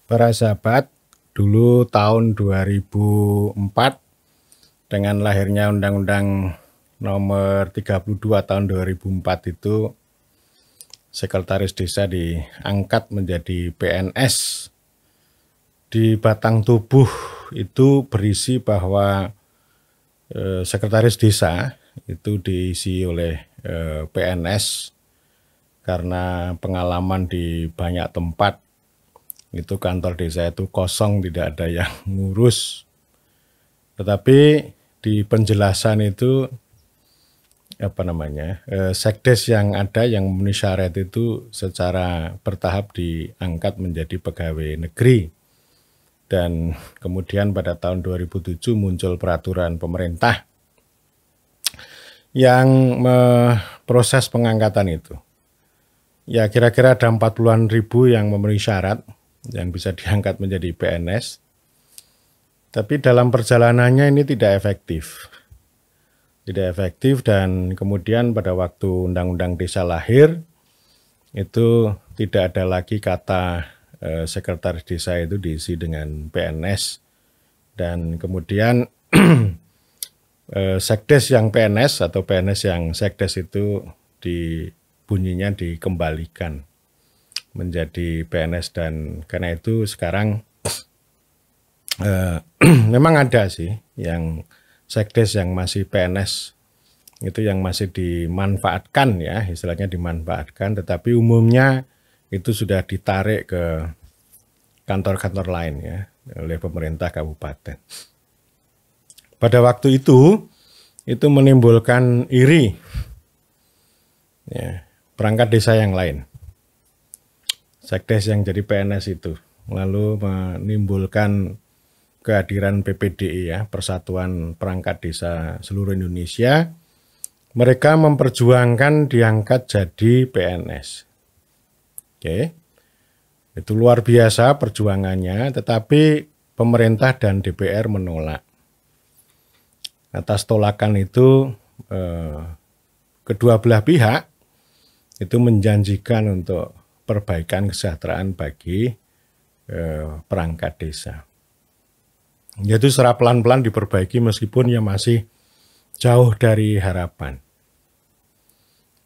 Para sahabat, dulu tahun 2004 dengan lahirnya Undang-Undang Nomor 32 tahun 2004 itu sekretaris desa diangkat menjadi PNS. Di batang tubuh itu berisi bahwa sekretaris desa itu diisi oleh PNS karena pengalaman di banyak tempat itu kantor desa itu kosong, tidak ada yang ngurus. Tetapi di penjelasan itu sekdes yang ada yang memenuhi syarat itu secara bertahap diangkat menjadi pegawai negeri. Dan kemudian pada tahun 2007 muncul peraturan pemerintah yang proses pengangkatan itu. Ya kira-kira ada 40-an ribu yang memenuhi syarat yang bisa diangkat menjadi PNS. Tapi dalam perjalanannya ini tidak efektif. Tidak efektif dan kemudian pada waktu Undang-Undang Desa lahir itu tidak ada lagi kata sekretaris desa itu diisi dengan PNS. Dan kemudian sekdes yang PNS atau PNS yang sekdes itu bunyinya dikembalikan menjadi PNS. Dan karena itu sekarang memang ada sih yang sekdes yang masih PNS itu yang masih dimanfaatkan ya, istilahnya dimanfaatkan, tetapi umumnya itu sudah ditarik ke kantor-kantor lain ya oleh pemerintah kabupaten. Pada waktu itu menimbulkan iri ya, perangkat desa yang lain. Sekdes yang jadi PNS itu lalu menimbulkan kehadiran PPDI ya, Persatuan Perangkat Desa Seluruh Indonesia. Mereka memperjuangkan diangkat jadi PNS. Oke. Itu luar biasa perjuangannya, tetapi pemerintah dan DPR menolak. Atas tolakan itu kedua belah pihak itu menjanjikan untuk perbaikan kesejahteraan bagi perangkat desa. Yaitu secara pelan-pelan diperbaiki meskipun ya masih jauh dari harapan.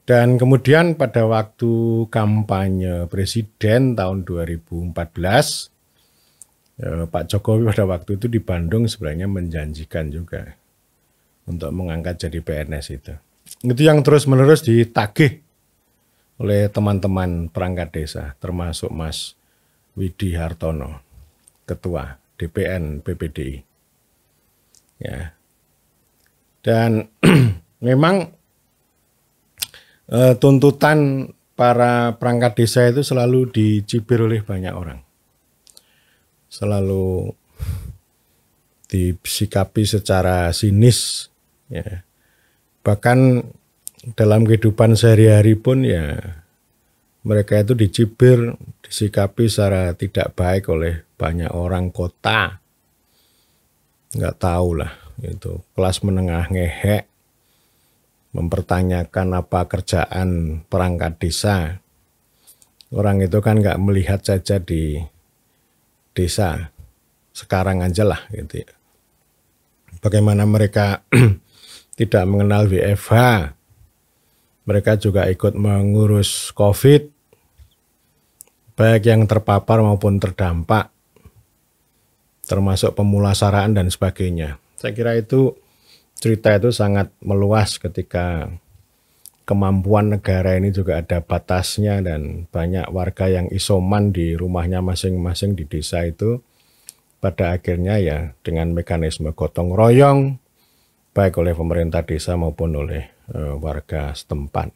Dan kemudian pada waktu kampanye presiden tahun 2014, Pak Jokowi pada waktu itu di Bandung sebenarnya menjanjikan juga untuk mengangkat jadi PNS itu. Itu yang terus-menerus ditagih oleh teman-teman perangkat desa, termasuk Mas Widi Hartono, Ketua DPN PPDI. Ya. Dan memang tuntutan para perangkat desa itu selalu dicibir oleh banyak orang. Selalu disikapi secara sinis. Ya. Bahkan dalam kehidupan sehari-hari pun ya mereka itu dicibir, disikapi secara tidak baik oleh banyak orang kota. Nggak tahu lah, itu kelas menengah ngehek, mempertanyakan apa kerjaan perangkat desa. Orang itu kan nggak melihat saja di desa sekarang aja lah gitu ya. Bagaimana mereka tidak mengenal WFH, mereka juga ikut mengurus COVID, baik yang terpapar maupun terdampak, termasuk pemulasaraan dan sebagainya. Saya kira itu cerita itu sangat meluas ketika kemampuan negara ini juga ada batasnya dan banyak warga yang isoman di rumahnya masing-masing di desa itu pada akhirnya ya dengan mekanisme gotong royong baik oleh pemerintah desa maupun oleh warga setempat.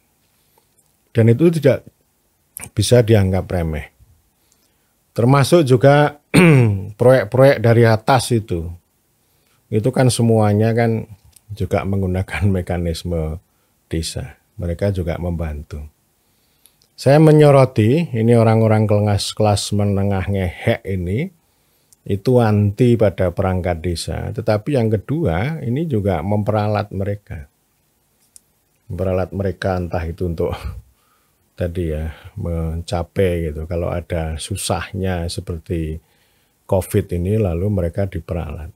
Dan itu tidak bisa dianggap remeh. Termasuk juga proyek-proyek dari atas itu kan semuanya kan juga menggunakan mekanisme desa. Mereka juga membantu. Saya menyoroti ini orang-orang kelas menengah ngehek ini itu anti pada perangkat desa. Tetapi yang kedua ini juga memperalat mereka. Memperalat mereka entah itu untuk tadi ya mencapai gitu. Kalau ada susahnya seperti COVID ini lalu mereka diperalat,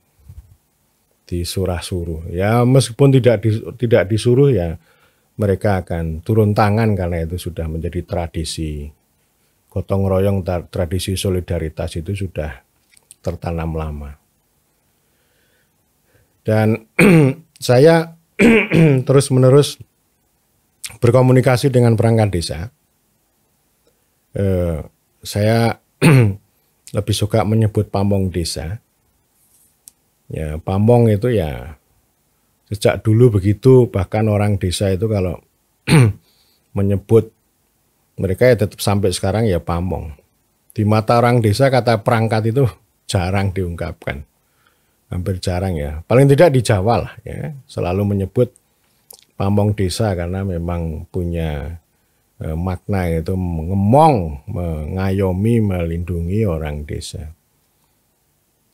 disuruh. Ya meskipun tidak disuruh ya mereka akan turun tangan karena itu sudah menjadi tradisi. Gotong royong, tradisi solidaritas itu sudah tertanam lama. Dan saya terus-menerus berkomunikasi dengan perangkat desa. Saya lebih suka menyebut pamong desa. Ya, pamong itu ya sejak dulu begitu, bahkan orang desa itu kalau menyebut mereka ya tetap sampai sekarang ya pamong. Di mata orang desa kata perangkat itu jarang diungkapkan. Hampir jarang ya. Paling tidak di Jawa lah ya. Selalu menyebut pamong desa karena memang punya makna itu mengemong, mengayomi, melindungi orang desa.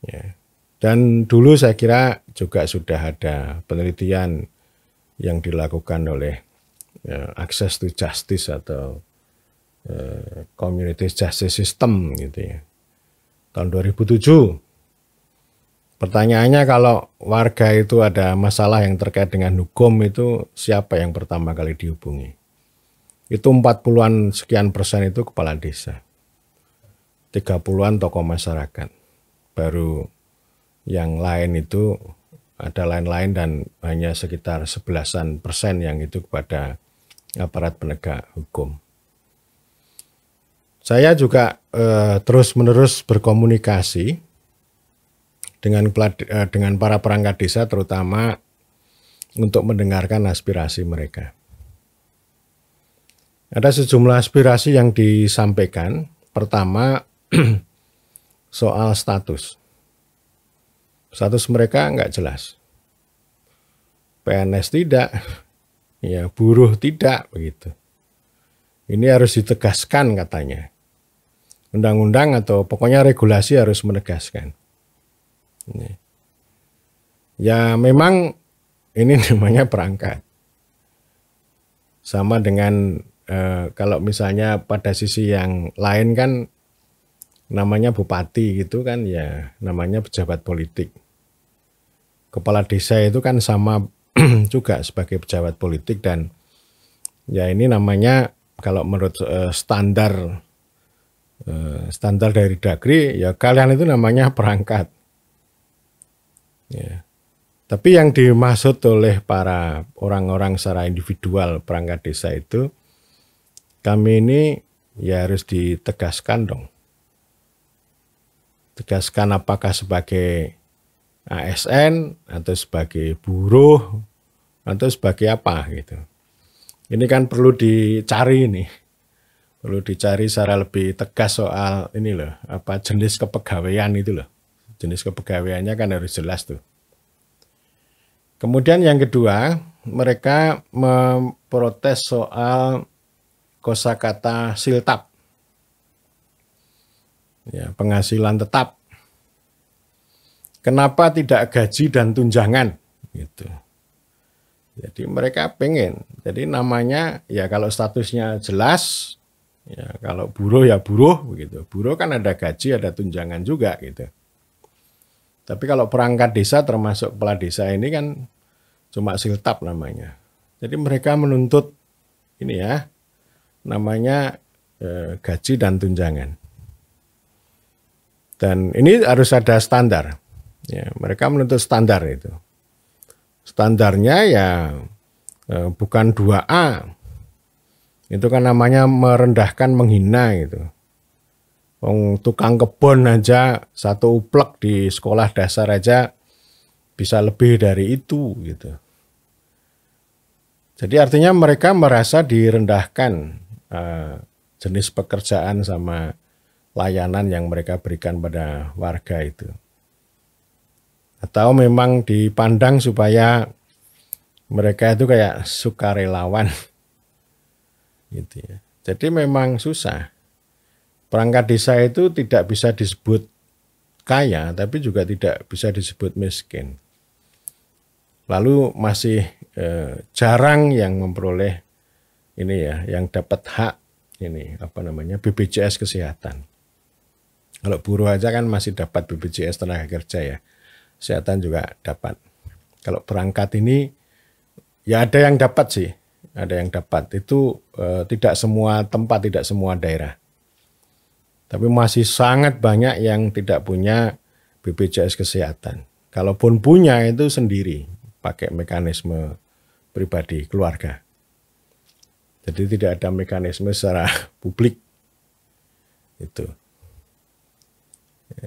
Ya. Dan dulu saya kira juga sudah ada penelitian yang dilakukan oleh Access to Justice atau Community Justice System gitu ya. Tahun 2007. Pertanyaannya kalau warga itu ada masalah yang terkait dengan hukum itu siapa yang pertama kali dihubungi? Itu 40-an sekian persen itu kepala desa. 30-an tokoh masyarakat. Baru yang lain itu ada lain-lain dan hanya sekitar 11% yang itu kepada aparat penegak hukum. Saya juga terus-menerus berkomunikasi dengan para perangkat desa terutama untuk mendengarkan aspirasi mereka. Ada sejumlah aspirasi yang disampaikan. Pertama, soal status. Status mereka nggak jelas. PNS tidak, ya buruh tidak, begitu. Ini harus ditegaskan katanya. Undang-undang atau pokoknya regulasi harus menegaskan. Ya memang ini namanya perangkat. Sama dengan kalau misalnya pada sisi yang lain kan namanya bupati gitu kan ya namanya pejabat politik. Kepala desa itu kan sama juga sebagai pejabat politik dan ya ini namanya kalau menurut standar dari Dagri ya kalian itu namanya perangkat. Ya. Tapi yang dimaksud oleh para orang-orang secara individual perangkat desa itu, kami ini ya harus ditegaskan dong. Tegaskan apakah sebagai ASN atau sebagai buruh atau sebagai apa gitu. Ini kan perlu dicari nih. Perlu dicari secara lebih tegas soal ini loh, apa jenis kepegawaian itu loh. Jenis kepegawaiannya kan harus jelas tuh. Kemudian yang kedua, mereka memprotes soal kosakata siltap. Ya, penghasilan tetap. Kenapa tidak gaji dan tunjangan? Gitu. Jadi mereka pengen. Jadi namanya ya kalau statusnya jelas, ya kalau buruh ya buruh begitu. Buruh kan ada gaji, ada tunjangan juga gitu. Tapi kalau perangkat desa termasuk kepala desa ini kan cuma siltap namanya. Jadi mereka menuntut ini ya, namanya gaji dan tunjangan. Dan ini harus ada standar. Ya, mereka menuntut standar itu. Standarnya ya bukan 2A. Itu kan namanya merendahkan, menghina gitu. Tukang kebun aja satu uplek di sekolah dasar aja bisa lebih dari itu gitu. Jadi artinya mereka merasa direndahkan jenis pekerjaan sama layanan yang mereka berikan pada warga itu. Atau memang dipandang supaya mereka itu kayak sukarelawan gitu ya. Jadi memang susah. Perangkat desa itu tidak bisa disebut kaya, tapi juga tidak bisa disebut miskin. Lalu masih jarang yang memperoleh ini ya, yang dapat hak ini apa namanya BPJS Kesehatan. Kalau buruh aja kan masih dapat BPJS tenaga kerja ya. Kesehatan juga dapat. Kalau perangkat ini ya ada yang dapat sih. Ada yang dapat. Itu tidak semua tempat, tidak semua daerah. Tapi masih sangat banyak yang tidak punya BPJS kesehatan. Kalaupun punya itu sendiri, pakai mekanisme pribadi, keluarga. Jadi tidak ada mekanisme secara publik. Itu.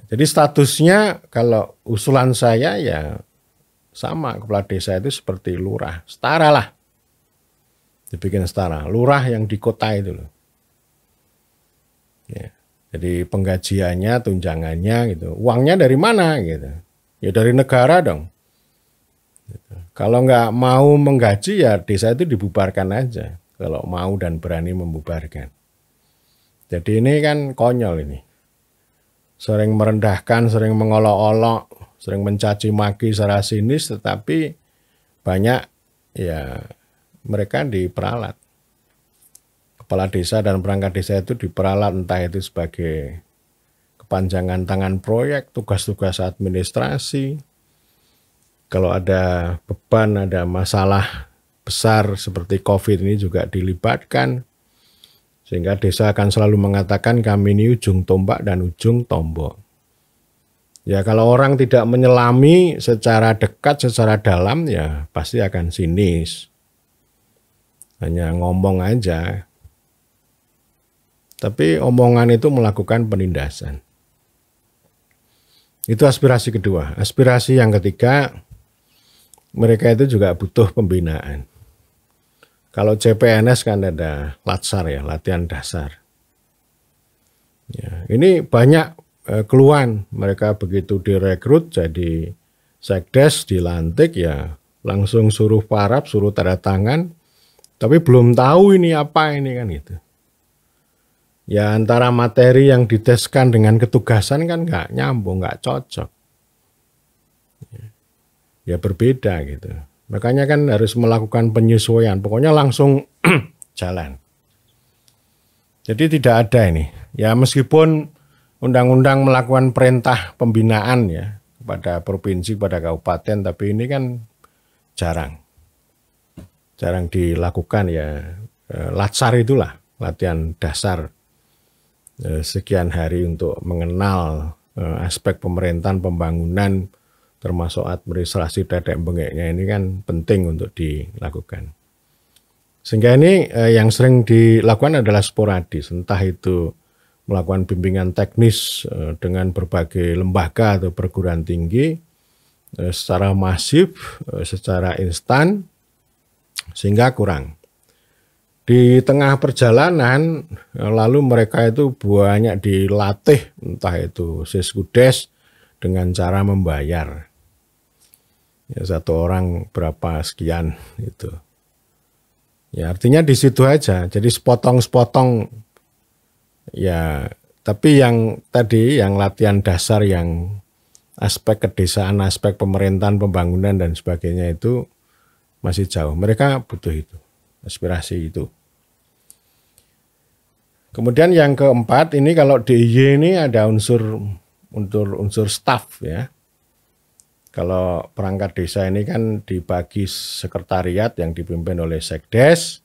Jadi statusnya kalau usulan saya ya sama, kepala desa itu seperti lurah, setara lah. Dibikin setara, lurah yang di kota itu loh. Ya. Jadi penggajiannya, tunjangannya gitu. Uangnya dari mana gitu? Ya dari negara dong. Gitu. Kalau nggak mau menggaji ya desa itu dibubarkan aja. Kalau mau dan berani membubarkan. Jadi ini kan konyol ini. Sering merendahkan, sering mengolok-olok, sering mencaci maki secara sinis, tetapi banyak ya mereka diperalat. Kepala desa dan perangkat desa itu diperalat entah itu sebagai kepanjangan tangan proyek, tugas-tugas administrasi. Kalau ada beban, ada masalah besar seperti COVID ini juga dilibatkan. Sehingga desa akan selalu mengatakan kami ini ujung tombak dan ujung tombok. Ya kalau orang tidak menyelami secara dekat, secara dalam ya pasti akan sinis. Hanya ngomong aja. Tapi omongan itu melakukan penindasan. Itu aspirasi kedua. Aspirasi yang ketiga, mereka itu juga butuh pembinaan. Kalau CPNS kan ada latsar ya, latihan dasar. Ya, ini banyak keluhan. Mereka begitu direkrut jadi sekdes, dilantik ya langsung suruh parab, suruh tanda tangan. Tapi belum tahu ini apa ini kan gitu. Ya antara materi yang diteskan dengan ketugasan kan nggak nyambung, nggak cocok. Ya berbeda gitu. Makanya kan harus melakukan penyesuaian. Pokoknya langsung jalan. Jadi tidak ada ini. Ya meskipun undang-undang melakukan perintah pembinaan ya kepada provinsi, pada kabupaten, tapi ini kan jarang dilakukan ya. Latsar itulah latihan dasar sekian hari untuk mengenal aspek pemerintahan, pembangunan, termasuk administrasi dadek bengeknya ini kan penting untuk dilakukan. Sehingga ini yang sering dilakukan adalah sporadis, entah itu melakukan bimbingan teknis dengan berbagai lembaga atau perguruan tinggi secara masif, secara instan, sehingga kurang. Di tengah perjalanan lalu mereka itu banyak dilatih, entah itu siskudes dengan cara membayar. Ya, satu orang berapa sekian itu. Ya artinya di situ aja. Jadi sepotong-sepotong ya. Tapi yang tadi yang latihan dasar yang aspek kedesaan, aspek pemerintahan, pembangunan dan sebagainya itu masih jauh. Mereka butuh itu, aspirasi itu. Kemudian yang keempat ini kalau DIY ini ada unsur staff ya. Kalau perangkat desa ini kan dibagi sekretariat yang dipimpin oleh sekdes,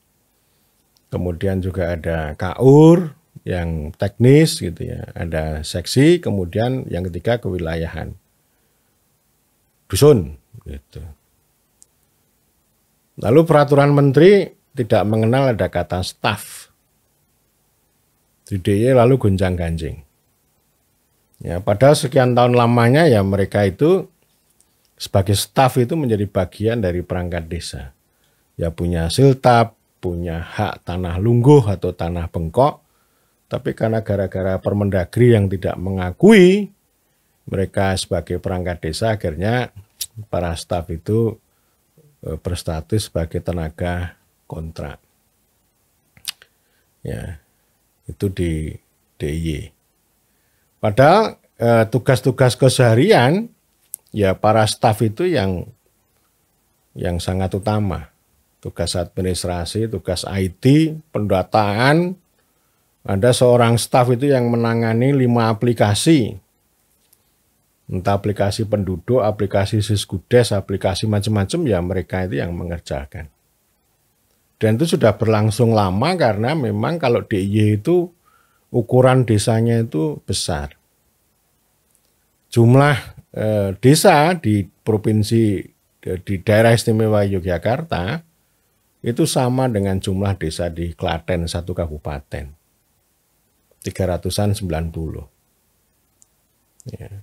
kemudian juga ada KUR yang teknis gitu ya, ada seksi, kemudian yang ketiga kewilayahan, dusun gitu. Lalu peraturan menteri tidak mengenal ada kata staf, di DIY lalu gonjang-ganjing. Ya, padahal sekian tahun lamanya ya mereka itu sebagai staf itu menjadi bagian dari perangkat desa. Ya punya siltap, punya hak tanah lungguh atau tanah bengkok. Tapi karena gara-gara Permendagri yang tidak mengakui mereka sebagai perangkat desa, akhirnya para staf itu berstatus sebagai tenaga kontrak. Ya, itu di DIY. Padahal tugas-tugas keseharian ya para staf itu yang sangat utama. Tugas administrasi, tugas IT, pendataan, Ada seorang staf itu yang menangani 5 aplikasi. Entah aplikasi penduduk, aplikasi Siskudes, aplikasi macam-macam, ya mereka itu yang mengerjakan. Dan itu sudah berlangsung lama karena memang kalau DIY itu ukuran desanya itu besar. Jumlah desa di provinsi, di daerah istimewa Yogyakarta, itu sama dengan jumlah desa di Klaten, 1 kabupaten. 390. Ya.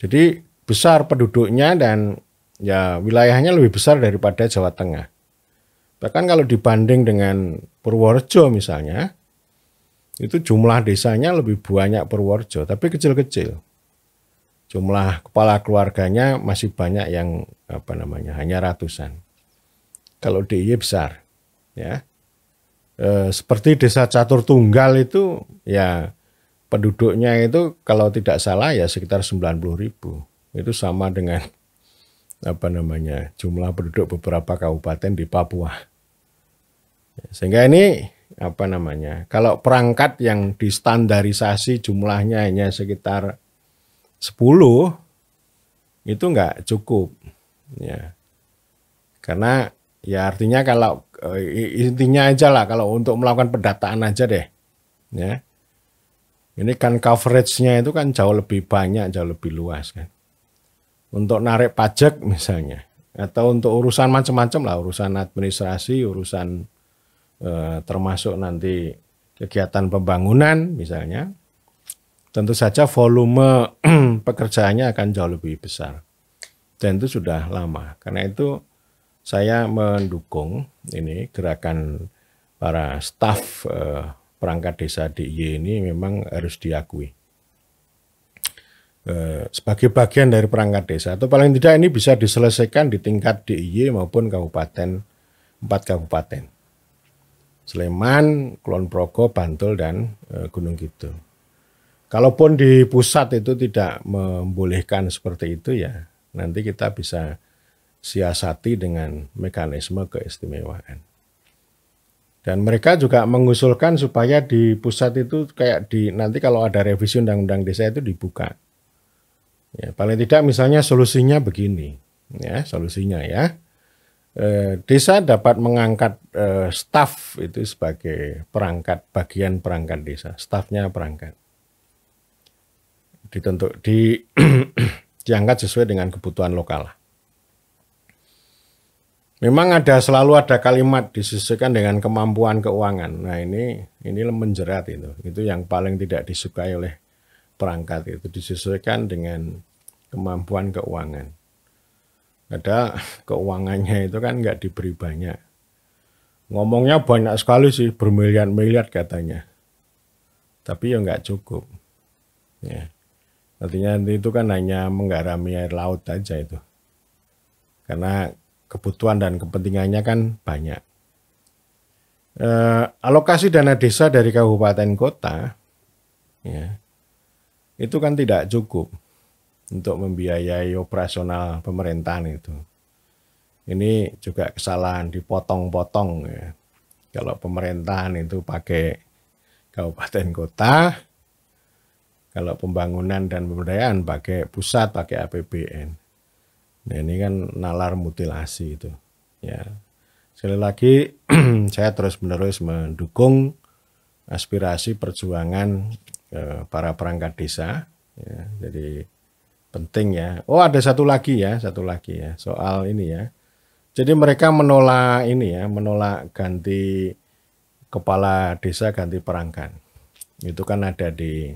Jadi besar penduduknya dan ya wilayahnya lebih besar daripada Jawa Tengah. Bahkan kalau dibanding dengan Purworejo misalnya, itu jumlah desanya lebih banyak Purworejo, tapi kecil-kecil. Jumlah kepala keluarganya masih banyak yang hanya ratusan. Kalau DIY besar, ya. Seperti desa Catur Tunggal itu ya penduduknya itu kalau tidak salah ya sekitar 90.000. Itu sama dengan jumlah penduduk beberapa kabupaten di Papua. Sehingga ini kalau perangkat yang distandarisasi jumlahnya hanya sekitar 10 itu enggak cukup. Ya. Karena ya artinya kalau intinya aja lah kalau untuk melakukan pendataan aja deh. Ya. Ini kan coveragenya itu kan jauh lebih banyak, jauh lebih luas kan. Untuk narik pajak misalnya, atau untuk urusan macam-macam lah, urusan administrasi, urusan termasuk nanti kegiatan pembangunan misalnya, tentu saja volume pekerjaannya akan jauh lebih besar. Dan itu sudah lama. Karena itu saya mendukung ini gerakan para staf perangkat desa DIY ini memang harus diakui sebagai bagian dari perangkat desa, atau paling tidak ini bisa diselesaikan di tingkat DIY maupun kabupaten, 4 kabupaten, Sleman, Kulon Progo, Bantul, dan Gunung Kidul. Kalaupun di pusat itu tidak membolehkan seperti itu, ya nanti kita bisa siasati dengan mekanisme keistimewaan. Dan mereka juga mengusulkan supaya di pusat itu kayak nanti kalau ada revisi undang-undang desa itu dibuka. Ya, paling tidak misalnya solusinya begini, ya solusinya ya. Desa dapat mengangkat staf itu sebagai perangkat, bagian perangkat desa, stafnya perangkat. Diangkat sesuai dengan kebutuhan lokal. Memang selalu ada kalimat disesuaikan dengan kemampuan keuangan. Nah ini menjerat itu. Itu yang paling tidak disukai oleh perangkat itu, disesuaikan dengan kemampuan keuangan. Ada keuangannya itu kan nggak diberi banyak. Ngomongnya banyak sekali sih, bermiliar-miliar katanya. Tapi ya nggak cukup. Ya. Artinya itu kan hanya menggarami air laut aja itu. Karena kebutuhan dan kepentingannya kan banyak. Alokasi dana desa dari kabupaten kota, ya, itu kan tidak cukup untuk membiayai operasional pemerintahan itu. Ini juga kesalahan, dipotong-potong. Ya. Kalau pemerintahan itu pakai kabupaten kota, kalau pembangunan dan pemberdayaan pakai pusat, pakai APBN. Nah ini kan nalar mutilasi itu. Ya, sekali lagi saya terus-menerus mendukung aspirasi perjuangan para perangkat desa. Ya, jadi penting ya. Oh ada satu lagi ya soal ini ya. Jadi mereka menolak menolak ganti kepala desa, ganti perangkat. Itu kan ada di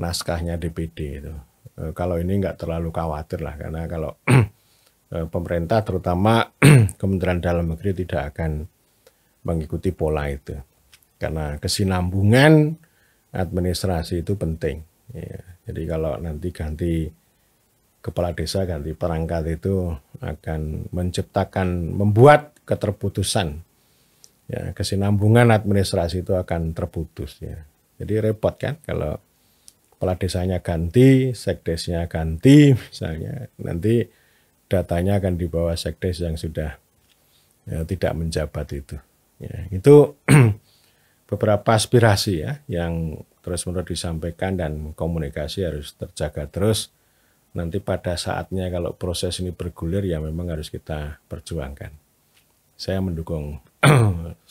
naskahnya DPD itu. Kalau ini nggak terlalu khawatir lah, karena kalau pemerintah terutama Kementerian Dalam Negeri tidak akan mengikuti pola itu. Karena kesinambungan administrasi itu penting. Ya, jadi kalau nanti ganti kepala desa, ganti perangkat itu akan membuat keterputusan. Ya, kesinambungan administrasi itu akan terputus. Ya. Jadi repot kan kalau kepala desanya ganti, sekdesnya ganti misalnya, nanti datanya akan dibawa sekdes yang sudah tidak menjabat itu. Ya, itu beberapa aspirasi ya yang terus-menerus disampaikan dan komunikasi harus terjaga terus. Nanti pada saatnya kalau proses ini bergulir ya memang harus kita perjuangkan. Saya mendukung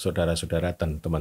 saudara-saudara dan teman